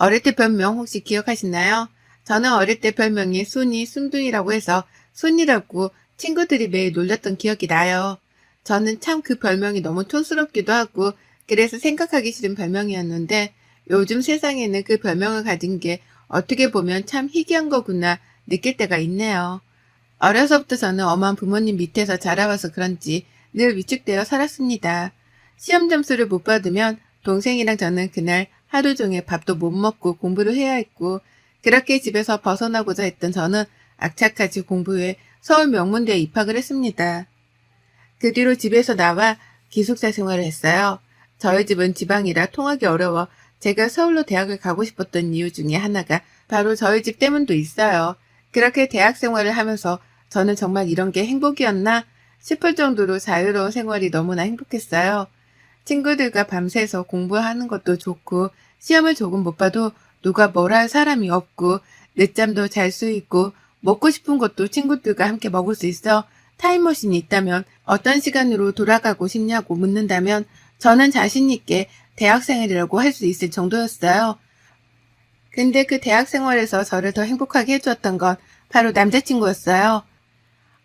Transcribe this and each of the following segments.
어릴 때 별명 혹시 기억하시나요? 저는 어릴 때 별명이 순이, 순둥이라고 해서 순이라고 친구들이 매일 놀렸던 기억이 나요. 저는 참 그 별명이 너무 촌스럽기도 하고 그래서 생각하기 싫은 별명이었는데 요즘 세상에는 그 별명을 가진 게 어떻게 보면 참 희귀한 거구나 느낄 때가 있네요. 어려서부터 저는 엄한 부모님 밑에서 자라와서 그런지 늘 위축되어 살았습니다. 시험 점수를 못 받으면 동생이랑 저는 그날 하루 종일 밥도 못 먹고 공부를 해야 했고, 그렇게 집에서 벗어나고자 했던 저는 악착같이 공부해 서울 명문대에 입학을 했습니다. 그 뒤로 집에서 나와 기숙사 생활을 했어요. 저희 집은 지방이라 통하기 어려워 제가 서울로 대학을 가고 싶었던 이유 중에 하나가 바로 저희 집 때문도 있어요. 그렇게 대학 생활을 하면서 저는 정말 이런 게 행복이었나 싶을 정도로 자유로운 생활이 너무나 행복했어요. 친구들과 밤새서 공부하는 것도 좋고 시험을 조금 못 봐도 누가 뭐라 할 사람이 없고 늦잠도 잘 수 있고 먹고 싶은 것도 친구들과 함께 먹을 수 있어 타임머신이 있다면 어떤 시간으로 돌아가고 싶냐고 묻는다면 저는 자신 있게 대학생활이라고 할 수 있을 정도였어요. 근데 그 대학 생활에서 저를 더 행복하게 해주었던 건 바로 남자친구였어요.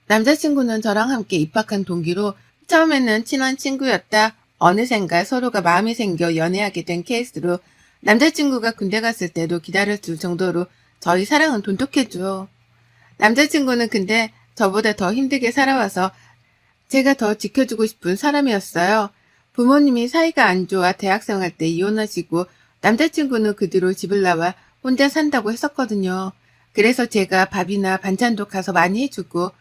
남자친구는 저랑 함께 입학한 동기로 처음에는 친한 친구였다. 어느샌가 서로가 마음이 생겨 연애하게 된 케이스로 남자친구가 군대 갔을 때도 기다려줄 정도로 저희 사랑은 돈독해져. 남자친구는 근데 저보다 더 힘들게 살아와서 제가 더 지켜주고 싶은 사람이었어요. 부모님이 사이가 안 좋아 대학생 할 때 이혼하시고 남자친구는 그 뒤로 집을 나와 혼자 산다고 했었거든요. 그래서 제가 밥이나 반찬도 가서 많이 해주고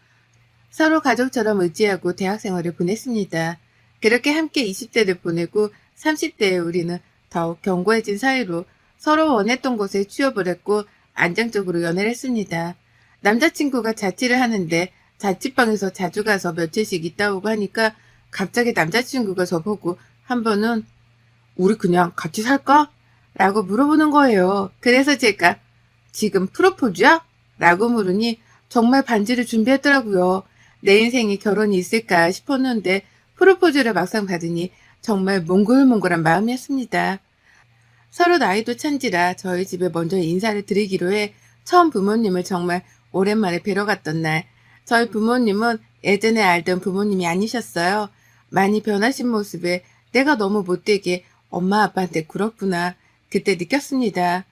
서로 가족처럼 의지하고 대학 생활을 보냈습니다. 그렇게 함께 20대를 보내고 30대에 우리는 더욱 견고해진 사이로 서로 원했던 곳에 취업을 했고 안정적으로 연애를 했습니다. 남자친구가 자취를 하는데 자취방에서 자주 가서 며칠씩 있다 오고 하니까 갑자기 남자친구가 저보고 한 번은 우리 그냥 같이 살까? 라고 물어보는 거예요. 그래서 제가 지금 프로포즈야? 라고 물으니 정말 반지를 준비했더라고요. 내 인생에 결혼이 있을까 싶었는데 프로포즈를 막상 받으니 정말 몽글몽글한 마음이었습니다. 서로 나이도 찬지라 저희 집에 먼저 인사를 드리기로 해 처음 부모님을 정말 오랜만에 뵈러 갔던 날, 저희 부모님은 예전에 알던 부모님이 아니셨어요. 많이 변하신 모습에 내가 너무 못되게 엄마 아빠한테 굴었구나 그때 느꼈습니다.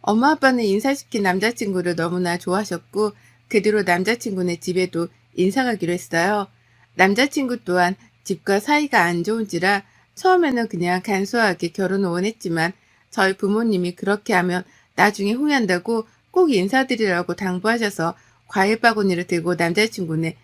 엄마 아빠는 인사시킨 남자친구를 너무나 좋아하셨고 그 뒤로 남자친구네 집에도 인사 가기로 했어요. 남자친구 또한 집과 사이가 안 좋은지라 처음에는 그냥 간소하게 결혼을 원했지만 저희 부모님이 그렇게 하면 나중에 후회한다고 꼭 인사드리라고 당부하셔서 과일 바구니를 들고 남자친구네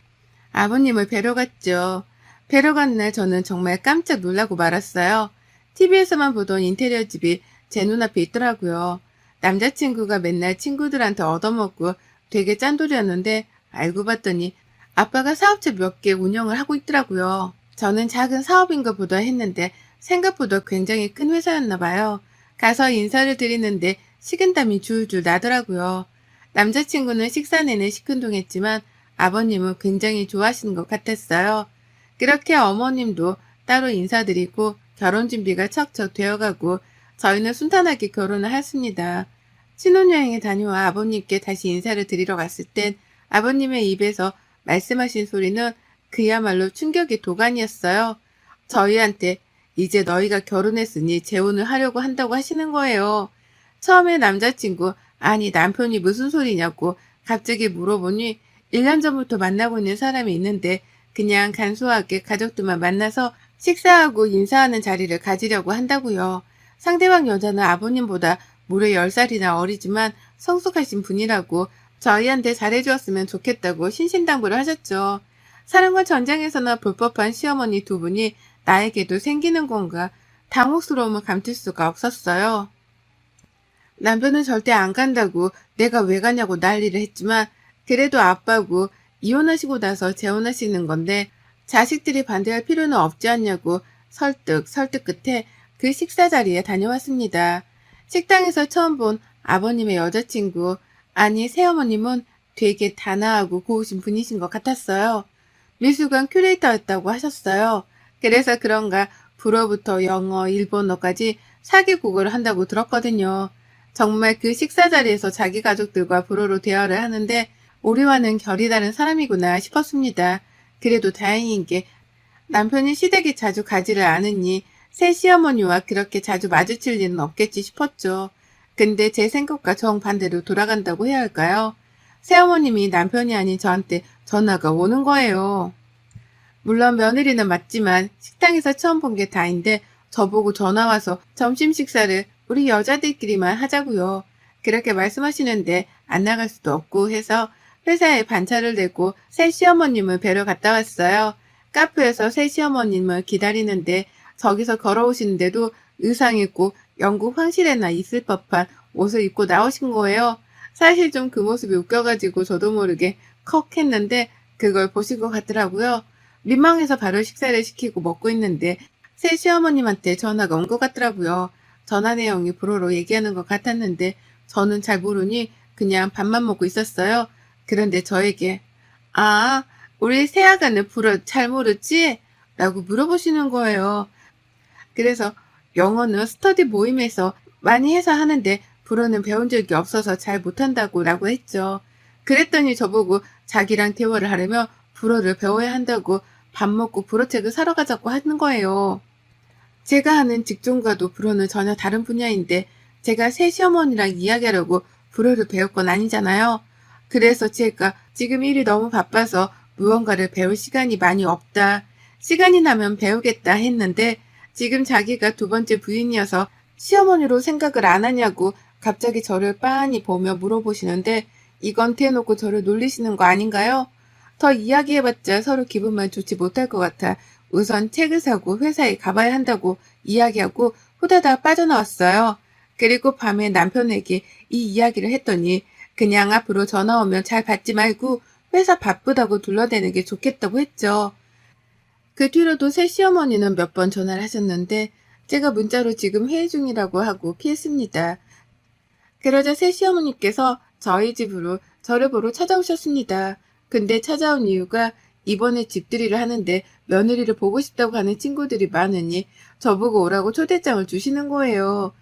아버님을 뵈러 갔죠. 뵈러 간 날 저는 정말 깜짝 놀라고 말았어요. TV에서만 보던 인테리어 집이 제 눈앞에 있더라고요. 남자친구가 맨날 친구들한테 얻어먹고 되게 짠돌이었는데 알고 봤더니 아빠가 사업체 몇 개 운영을 하고 있더라고요. 저는 작은 사업인 것보다 했는데 생각보다 굉장히 큰 회사였나 봐요. 가서 인사를 드리는데 식은땀이 줄줄 나더라고요. 남자친구는 식사 내내 시큰둥했지만 아버님은 굉장히 좋아하시는 것 같았어요. 그렇게 어머님도 따로 인사드리고 결혼 준비가 척척 되어가고 저희는 순탄하게 결혼을 했습니다. 신혼여행에 다녀와 아버님께 다시 인사를 드리러 갔을 땐 아버님의 입에서 말씀하신 소리는 그야말로 충격의 도가니였어요. 저희한테 이제 너희가 결혼했으니 재혼을 하려고 한다고 하시는 거예요. 처음에 남자친구, 아니 남편이 무슨 소리냐고 갑자기 물어보니 1년 전부터 만나고 있는 사람이 있는데 그냥 간소하게 가족들만 만나서 식사하고 인사하는 자리를 가지려고 한다고요. 상대방 여자는 아버님보다 무려 10살이나 어리지만 성숙하신 분이라고 저희한테 잘해주었으면 좋겠다고 신신당부를 하셨죠. 사랑과 전쟁에서나 볼 법한 시어머니 두 분이 나에게도 생기는 건가 당혹스러움을 감출 수가 없었어요. 남편은 절대 안 간다고 내가 왜 가냐고 난리를 했지만 그래도 아빠고 이혼하시고 나서 재혼하시는 건데 자식들이 반대할 필요는 없지 않냐고 설득 끝에 그 식사 자리에 다녀왔습니다. 식당에서 처음 본 아버님의 여자친구, 아니 새어머님은 되게 단아하고 고우신 분이신 것 같았어요. 미술관 큐레이터였다고 하셨어요. 그래서 그런가 불어부터 영어, 일본어까지 4개국어를 한다고 들었거든요. 정말 그 식사 자리에서 자기 가족들과 불어로 대화를 하는데 우리와는 결이 다른 사람이구나 싶었습니다. 그래도 다행인 게 남편이 시댁에 자주 가지를 않으니 새 시어머니와 그렇게 자주 마주칠 일은 없겠지 싶었죠. 근데 제 생각과 정반대로 돌아간다고 해야 할까요? 새어머님이 남편이 아닌 저한테 전화가 오는 거예요. 물론 며느리는 맞지만 식당에서 처음 본 게 다인데 저보고 전화 와서 점심 식사를 우리 여자들끼리만 하자고요. 그렇게 말씀하시는데 안 나갈 수도 없고 해서 회사에 반차를 내고 새 시어머님을 뵈러 갔다 왔어요. 카페에서 새 시어머님을 기다리는데 저기서 걸어오시는데도 의상 입고 영국 황실에나 있을 법한 옷을 입고 나오신 거예요. 사실 좀 그 모습이 웃겨가지고 저도 모르게 컥 했는데 그걸 보신 것 같더라고요. 민망해서 바로 식사를 시키고 먹고 있는데 새 시어머님한테 전화가 온 것 같더라고요. 전화 내용이 불어로 얘기하는 것 같았는데 저는 잘 모르니 그냥 밥만 먹고 있었어요. 그런데 저에게 아, 우리 새아가는 불어 잘 모르지? 라고 물어보시는 거예요. 그래서 영어는 스터디 모임에서 많이 해서 하는데 불어는 배운 적이 없어서 잘 못한다고 라고 했죠. 그랬더니 저보고 자기랑 대화를 하려면 불어를 배워야 한다고 밥 먹고 불어책을 사러 가자고 하는 거예요. 제가 하는 직종과도 불어는 전혀 다른 분야인데 제가 새 시어머니랑 이야기하려고 불어를 배울 건 아니잖아요. 그래서 제가 지금 일이 너무 바빠서 무언가를 배울 시간이 많이 없다. 시간이 나면 배우겠다 했는데 지금 자기가 두 번째 부인이어서 시어머니로 생각을 안 하냐고 갑자기 저를 빤히 보며 물어보시는데 이건 대놓고 저를 놀리시는 거 아닌가요? 더 이야기해봤자 서로 기분만 좋지 못할 것 같아 우선 책을 사고 회사에 가봐야 한다고 이야기하고 후다닥 빠져나왔어요. 그리고 밤에 남편에게 이 이야기를 했더니 그냥 앞으로 전화 오면 잘 받지 말고 회사 바쁘다고 둘러대는 게 좋겠다고 했죠. 그 뒤로도 새 시어머니는 몇 번 전화를 하셨는데 제가 문자로 지금 회의 중이라고 하고 피했습니다. 그러자 새 시어머니께서 저희 집으로 저를 보러 찾아오셨습니다. 근데 찾아온 이유가 이번에 집들이를 하는데 며느리를 보고 싶다고 하는 친구들이 많으니 저보고 오라고 초대장을 주시는 거예요.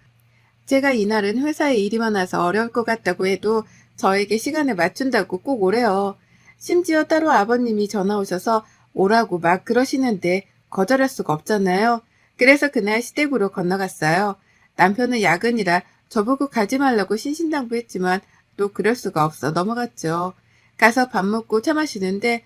제가 이날은 회사에 일이 많아서 어려울 것 같다고 해도 저에게 시간을 맞춘다고 꼭 오래요. 심지어 따로 아버님이 전화 오셔서 오라고 막 그러시는데 거절할 수가 없잖아요. 그래서 그날 시댁으로 건너갔어요. 남편은 야근이라 저보고 가지 말라고 신신당부했지만 또 그럴 수가 없어 넘어갔죠. 가서 밥 먹고 차 마시는데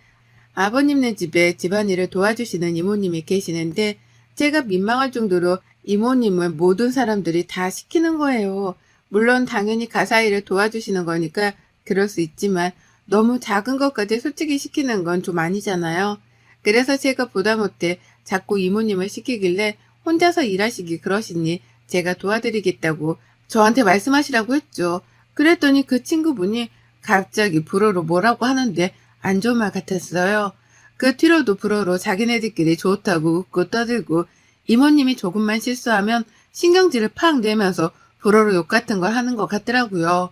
아버님네 집에 집안일을 도와주시는 이모님이 계시는데 제가 민망할 정도로 이모님을 모든 사람들이 다 시키는 거예요. 물론 당연히 가사일을 도와주시는 거니까 그럴 수 있지만 너무 작은 것까지 솔직히 시키는 건 좀 아니잖아요. 그래서 제가 보다 못해 자꾸 이모님을 시키길래 혼자서 일하시기 그러시니 제가 도와드리겠다고 저한테 말씀하시라고 했죠. 그랬더니 그 친구분이 갑자기 불어로 뭐라고 하는데 안 좋은 말 같았어요. 그 뒤로도 불어로 자기네들끼리 좋다고 웃고 떠들고 이모님이 조금만 실수하면 신경질을 팍 내면서 불어로 욕 같은 걸 하는 것 같더라고요.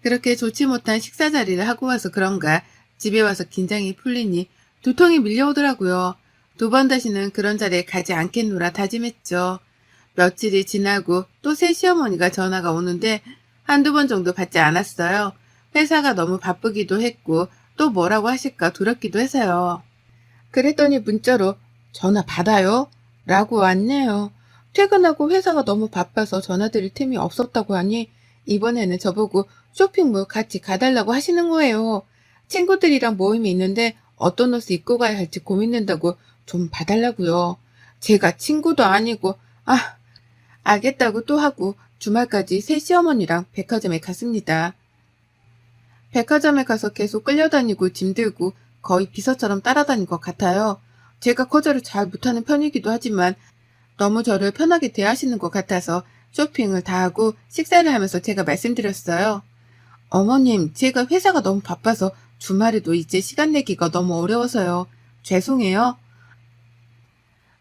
그렇게 좋지 못한 식사 자리를 하고 와서 그런가 집에 와서 긴장이 풀리니 두통이 밀려오더라고요. 두 번 다시는 그런 자리에 가지 않겠노라 다짐했죠. 며칠이 지나고 또 새 시어머니가 전화가 오는데 한두 번 정도 받지 않았어요. 회사가 너무 바쁘기도 했고 또 뭐라고 하실까 두렵기도 해서요. 그랬더니 문자로 전화 받아요? 라고 왔네요. 퇴근하고 회사가 너무 바빠서 전화드릴 틈이 없었다고 하니 이번에는 저보고 쇼핑몰 같이 가달라고 하시는 거예요. 친구들이랑 모임이 있는데 어떤 옷을 입고 가야 할지 고민된다고 좀 봐달라고요. 제가 친구도 아니고 알겠다고 또 하고 주말까지 새 시어머니랑 백화점에 갔습니다. 백화점에 가서 계속 끌려다니고 짐 들고 거의 비서처럼 따라다닌 것 같아요. 제가 거절을 잘 못하는 편이기도 하지만 너무 저를 편하게 대하시는 것 같아서 쇼핑을 다 하고 식사를 하면서 제가 말씀드렸어요. 어머님, 제가 회사가 너무 바빠서 주말에도 이제 시간 내기가 너무 어려워서요. 죄송해요.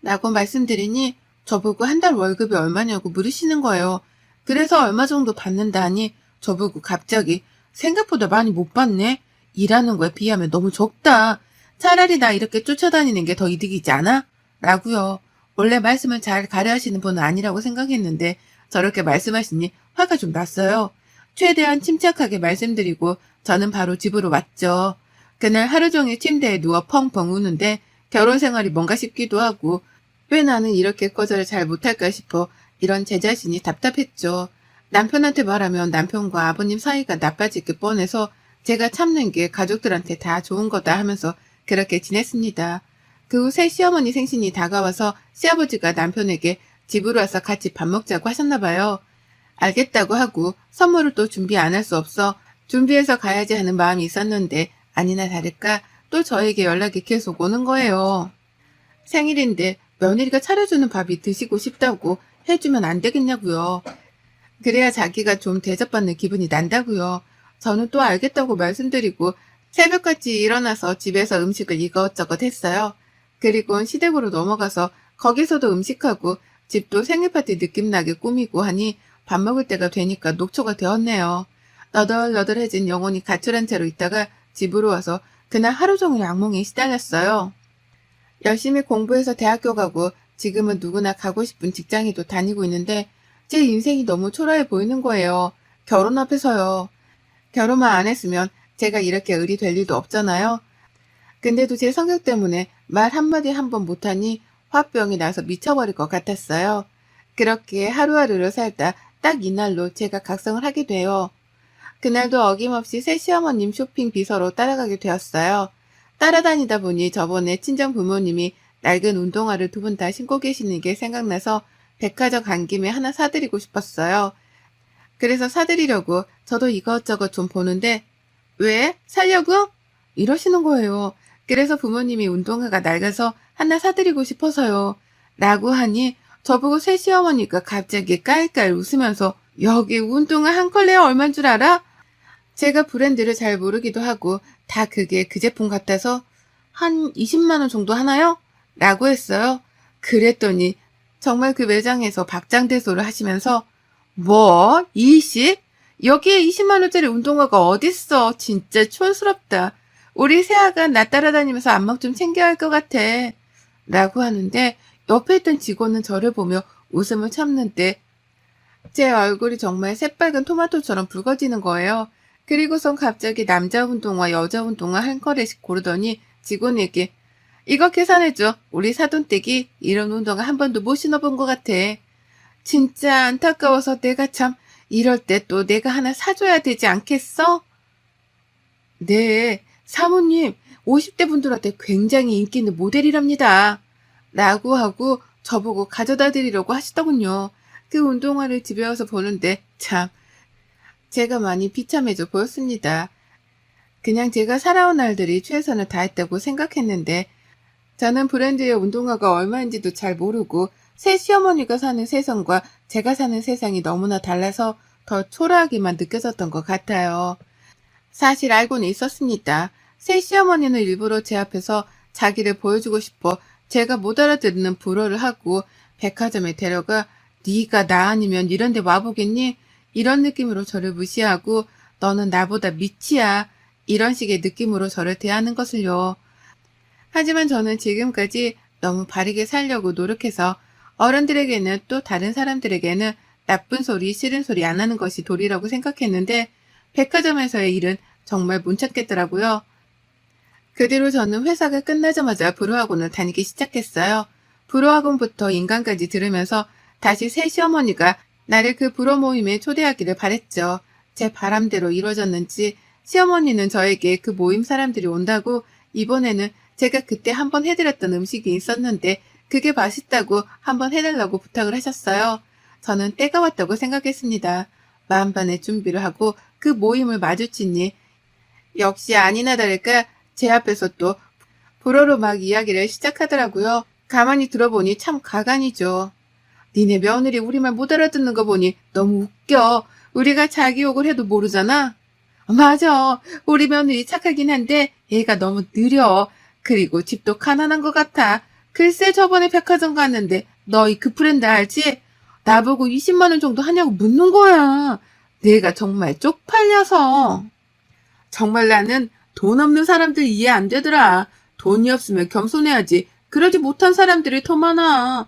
라고 말씀드리니 저보고 한 달 월급이 얼마냐고 물으시는 거예요. 그래서 얼마 정도 받는다 하니 저보고 갑자기 생각보다 많이 못 받네. 일하는 거에 비하면 너무 적다. 차라리 나 이렇게 쫓아다니는 게 더 이득이지 않아? 라고요. 원래 말씀을 잘 가려 하시는 분은 아니라고 생각했는데 저렇게 말씀하시니 화가 좀 났어요. 최대한 침착하게 말씀드리고 저는 바로 집으로 왔죠. 그날 하루 종일 침대에 누워 펑펑 우는데 결혼 생활이 뭔가 싶기도 하고 왜 나는 이렇게 거절을 잘 못할까 싶어 이런 제 자신이 답답했죠. 남편한테 말하면 남편과 아버님 사이가 나빠질 게 뻔해서 제가 참는 게 가족들한테 다 좋은 거다 하면서 그렇게 지냈습니다. 그 후 새 시어머니 생신이 다가와서 시아버지가 남편에게 집으로 와서 같이 밥 먹자고 하셨나 봐요. 알겠다고 하고 선물을 또 준비 안 할 수 없어 준비해서 가야지 하는 마음이 있었는데 아니나 다를까 또 저에게 연락이 계속 오는 거예요. 생일인데 며느리가 차려주는 밥이 드시고 싶다고 해주면 안 되겠냐고요. 그래야 자기가 좀 대접받는 기분이 난다고요. 저는 또 알겠다고 말씀드리고 새벽같이 일어나서 집에서 음식을 이것저것 했어요. 그리고 시댁으로 넘어가서 거기서도 음식하고 집도 생일 파티 느낌 나게 꾸미고 하니 밥 먹을 때가 되니까 녹초가 되었네요. 너덜너덜해진 영혼이 가출한 채로 있다가 집으로 와서 그날 하루 종일 악몽에 시달렸어요. 열심히 공부해서 대학교 가고 지금은 누구나 가고 싶은 직장에도 다니고 있는데 제 인생이 너무 초라해 보이는 거예요. 결혼 앞에서요. 결혼만 안 했으면 제가 이렇게 을이 될 일도 없잖아요. 근데도 제 성격 때문에 말 한마디 한 번 못하니 화병이 나서 미쳐버릴 것 같았어요. 그렇게 하루하루를 살다 딱 이날로 제가 각성을 하게 돼요. 그날도 어김없이 새 시어머님 쇼핑 비서로 따라가게 되었어요. 따라다니다 보니 저번에 친정 부모님이 낡은 운동화를 두 분 다 신고 계시는 게 생각나서 백화점 간 김에 하나 사드리고 싶었어요. 그래서 사드리려고 저도 이것저것 좀 보는데 왜? 살려고? 이러시는 거예요. 그래서 부모님이 운동화가 낡아서 하나 사드리고 싶어서요. 라고 하니 저보고 새 시어머니가 갑자기 깔깔 웃으면서 여기 운동화 한 컬레에 얼만 줄 알아? 제가 브랜드를 잘 모르기도 하고 다 그게 그 제품 같아서 한 20만 원 정도 하나요? 라고 했어요. 그랬더니 정말 그 매장에서 박장대소를 하시면서 뭐? 20? 여기에 20만 원짜리 운동화가 어딨어. 진짜 촌스럽다. 우리 새아가 나 따라다니면서 안목 좀 챙겨야 할 것 같아. 라고 하는데 옆에 있던 직원은 저를 보며 웃음을 참는데 제 얼굴이 정말 새빨간 토마토처럼 붉어지는 거예요. 그리고선 갑자기 남자 운동화, 여자 운동화 한 컬레씩 고르더니 직원에게 이거 계산해줘. 우리 사돈댁이 이런 운동화 한 번도 못 신어본 것 같아. 진짜 안타까워서 내가 참 이럴 때 또 내가 하나 사줘야 되지 않겠어? 네, 사모님 50대 분들한테 굉장히 인기 있는 모델이랍니다. 라고 하고 저보고 가져다 드리려고 하시더군요. 그 운동화를 집에 와서 보는데 참 제가 많이 비참해져 보였습니다. 그냥 제가 살아온 날들이 최선을 다했다고 생각했는데 저는 브랜드의 운동화가 얼마인지도 잘 모르고 새 시어머니가 사는 세상과 제가 사는 세상이 너무나 달라서 더 초라하게만 느껴졌던 것 같아요. 사실 알고는 있었습니다. 새 시어머니는 일부러 제 앞에서 자기를 보여주고 싶어 제가 못 알아듣는 불어를 하고 백화점에 데려가 네가 나 아니면 이런 데 와보겠니? 이런 느낌으로 저를 무시하고 너는 나보다 밑이야. 이런 식의 느낌으로 저를 대하는 것을요. 하지만 저는 지금까지 너무 바르게 살려고 노력해서 어른들에게는 또 다른 사람들에게는 나쁜 소리, 싫은 소리 안 하는 것이 도리라고 생각했는데 백화점에서의 일은 정말 못 참겠더라고요. 그 뒤로 저는 회사가 끝나자마자 불어학원을 다니기 시작했어요. 불어학원부터 인간까지 들으면서 다시 새 시어머니가 나를 그 불어 모임에 초대하기를 바랬죠. 제 바람대로 이루어졌는지 시어머니는 저에게 그 모임 사람들이 온다고 이번에는 제가 그때 한번 해드렸던 음식이 있었는데 그게 맛있다고 한번 해달라고 부탁을 하셨어요. 저는 때가 왔다고 생각했습니다. 만반의 준비를 하고 그 모임을 마주치니 역시 아니나 다를까 제 앞에서 또 불어로 막 이야기를 시작하더라고요. 가만히 들어보니 참 가관이죠. 니네 며느리 우리말 못 알아듣는 거 보니 너무 웃겨. 우리가 자기 욕을 해도 모르잖아. 맞아. 우리 며느리 착하긴 한데 얘가 너무 느려. 그리고 집도 가난한 것 같아. 글쎄 저번에 백화점 갔는데 너희 그 브랜드 알지? 나보고 20만 원 정도 하냐고 묻는 거야. 내가 정말 쪽팔려서. 정말 나는 돈 없는 사람들 이해 안 되더라. 돈이 없으면 겸손해야지. 그러지 못한 사람들이 더 많아.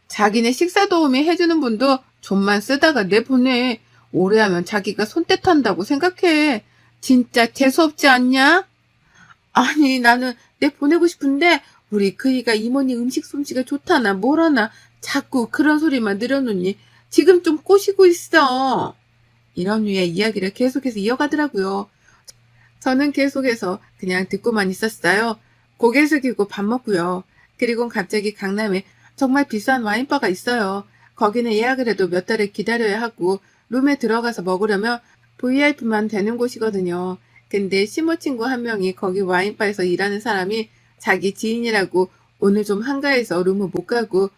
자기네 식사 도우미 해주는 분도 돈만 쓰다가 내보내. 오래 하면 자기가 손떼탄다고 생각해. 진짜 재수없지 않냐? 아니, 나는 내 보내고 싶은데 우리 그이가 이모니 음식 솜씨가 좋다나 뭐라나 자꾸 그런 소리만 늘어놓니 지금 좀 꼬시고 있어. 이런 류의 이야기를 계속해서 이어가더라고요. 저는 계속해서 그냥 듣고만 있었어요. 고개 숙이고 밥 먹고요. 그리고 갑자기 강남에 정말 비싼 와인바가 있어요. 거기는 예약을 해도 몇 달을 기다려야 하고 룸에 들어가서 먹으려면 VIP만 되는 곳이거든요. 근데 시모 친구 한 명이 거기 와인바에서 일하는 사람이 자기 지인이라고 오늘 좀 한가해서 룸을 못 가고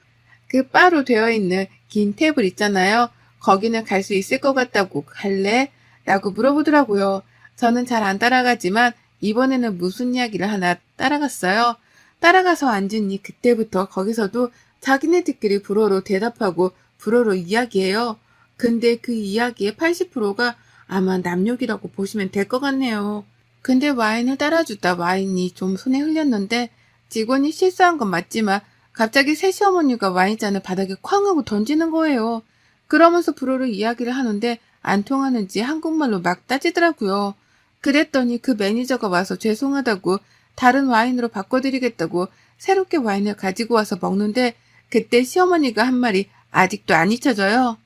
그 바로 되어 있는 긴 테이블 있잖아요. 거기는 갈 수 있을 것 같다고 갈래? 라고 물어보더라고요. 저는 잘 안 따라가지만 이번에는 무슨 이야기를 하나 따라갔어요. 따라가서 앉으니 그때부터 거기서도 자기네들끼리 불어로 대답하고 불어로 이야기해요. 근데 그 이야기의 80%가 아마 남욕이라고 보시면 될 것 같네요. 근데 와인을 따라주다 와인이 좀 손에 흘렸는데 직원이 실수한 건 맞지만 갑자기 새 시어머니가 와인잔을 바닥에 쾅 하고 던지는 거예요. 그러면서 불어로 이야기를 하는데 안 통하는지 한국말로 막 따지더라고요. 그랬더니 그 매니저가 와서 죄송하다고 다른 와인으로 바꿔드리겠다고 새롭게 와인을 가지고 와서 먹는데 그때 시어머니가 한 말이 아직도 안 잊혀져요.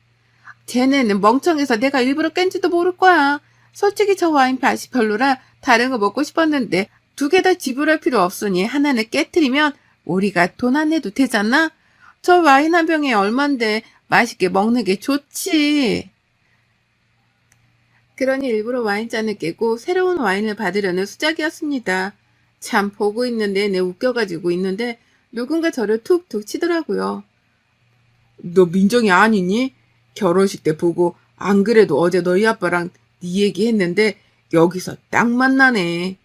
쟤네는 멍청해서 내가 일부러 깬지도 모를 거야. 솔직히 저 와인 맛이 별로라 다른 거 먹고 싶었는데 2개 다 지불할 필요 없으니 하나는 깨트리면 우리가 돈 안 내도 되잖아? 저 와인 한 병에 얼만데 맛있게 먹는 게 좋지. 그러니 일부러 와인잔을 깨고 새로운 와인을 받으려는 수작이었습니다. 참 보고 있는 내내 웃겨가지고 있는데 누군가 저를 툭툭 치더라고요. 너 민정이 아니니? 결혼식 때 보고 안 그래도 어제 너희 아빠랑 네 얘기했는데 여기서 딱 만나네.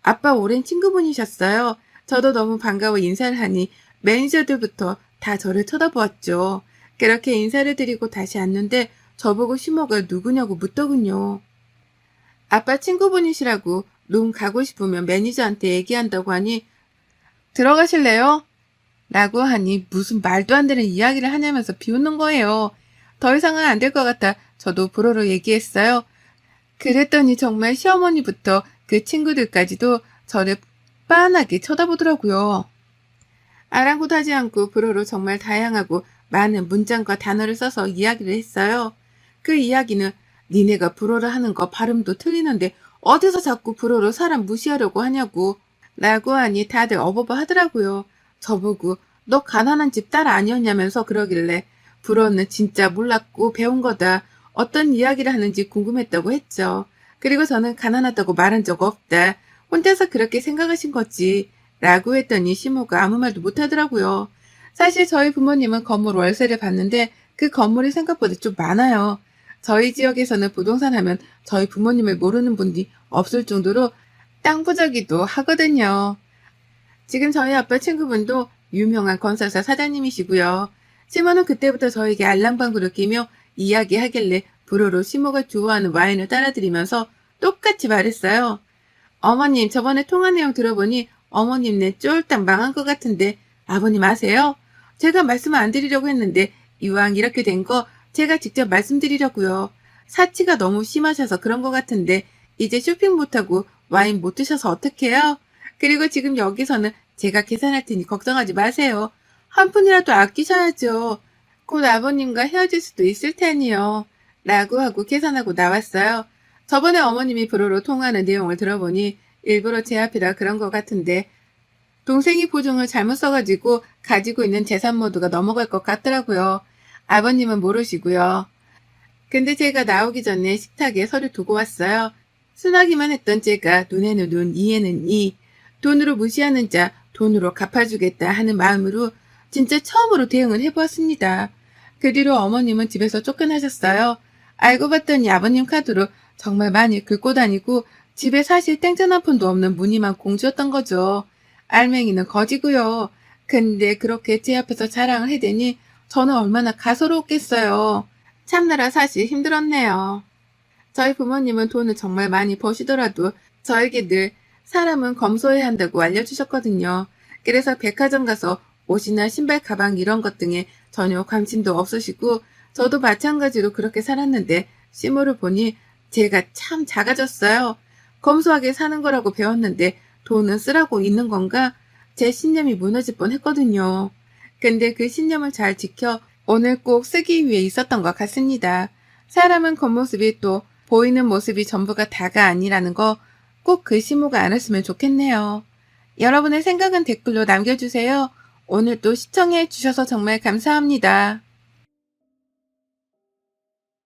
아빠 오랜 친구분이셨어요. 저도 너무 반가워 인사를 하니 매니저들부터 다 저를 쳐다보았죠. 그렇게 인사를 드리고 다시 앉는데 저보고 시모가 누구냐고 묻더군요. 아빠 친구분이시라고 룸 가고 싶으면 매니저한테 얘기한다고 하니 들어가실래요? 라고 하니 무슨 말도 안 되는 이야기를 하냐면서 비웃는 거예요. 더 이상은 안 될 것 같아 저도 불어로 얘기했어요. 그랬더니 정말 시어머니부터 그 친구들까지도 저를 빤하게 쳐다보더라고요. 아랑곳하지 않고 불어로 정말 다양하고 많은 문장과 단어를 써서 이야기를 했어요. 그 이야기는 니네가 불어를 하는 거 발음도 틀리는데 어디서 자꾸 불어로 사람 무시하려고 하냐고 라고 하니 다들 어버버 하더라고요. 저보고 너 가난한 집 딸 아니었냐면서 그러길래 불어는 진짜 몰랐고 배운 거다. 어떤 이야기를 하는지 궁금했다고 했죠. 그리고 저는 가난하다고 말한 적 없다. 혼자서 그렇게 생각하신 거지. 라고 했더니 시모가 아무 말도 못하더라고요. 사실 저희 부모님은 건물 월세를 받는데 그 건물이 생각보다 좀 많아요. 저희 지역에서는 부동산 하면 저희 부모님을 모르는 분이 없을 정도로 땅 부자기도 하거든요. 지금 저희 아빠 친구분도 유명한 건설사 사장님이시고요. 시모는 그때부터 저에게 알랑방구를 끼며 이야기하길래 불어로 시모가 좋아하는 와인을 따라드리면서 똑같이 말했어요. 어머님 저번에 통화 내용 들어보니 어머님네 쫄딱 망한 것 같은데 아버님 아세요? 제가 말씀을 안 드리려고 했는데 이왕 이렇게 된 거 제가 직접 말씀드리려고요. 사치가 너무 심하셔서 그런 것 같은데 이제 쇼핑 못하고 와인 못 드셔서 어떡해요? 그리고 지금 여기서는 제가 계산할 테니 걱정하지 마세요. 한 푼이라도 아끼셔야죠. 곧 아버님과 헤어질 수도 있을 테니요. 라고 하고 계산하고 나왔어요. 저번에 어머님이 불어로 통화하는 내용을 들어보니 일부러 제 앞이라 그런 것 같은데 동생이 보증을 잘못 써가지고 가지고 있는 재산 모두가 넘어갈 것 같더라고요. 아버님은 모르시고요. 근데 제가 나오기 전에 식탁에 서류 두고 왔어요. 순하기만 했던 제가 눈에는 눈, 이에는 이, 돈으로 무시하는 자 돈으로 갚아주겠다 하는 마음으로 진짜 처음으로 대응을 해보았습니다. 그 뒤로 어머님은 집에서 쫓겨나셨어요. 알고 봤더니 아버님 카드로 정말 많이 긁고 다니고 집에 사실 땡전 한 푼도 없는 무늬만 공주였던 거죠. 알맹이는 거지고요. 근데 그렇게 제 앞에서 자랑을 해대니 저는 얼마나 가소로웠겠어요. 참느라 사실 힘들었네요. 저희 부모님은 돈을 정말 많이 버시더라도 저에게 늘 사람은 검소해야 한다고 알려주셨거든요. 그래서 백화점 가서 옷이나 신발, 가방 이런 것 등에 전혀 관심도 없으시고 저도 마찬가지로 그렇게 살았는데 시모를 보니 제가 참 작아졌어요. 검소하게 사는 거라고 배웠는데 돈은 쓰라고 있는 건가? 제 신념이 무너질 뻔했거든요. 근데 그 신념을 잘 지켜 오늘 꼭 쓰기 위해 있었던 것 같습니다. 사람은 겉모습이 또 보이는 모습이 전부가 다가 아니라는 거 꼭 그 시모가 알았으면 좋겠네요. 여러분의 생각은 댓글로 남겨주세요. 오늘도 시청해 주셔서 정말 감사합니다.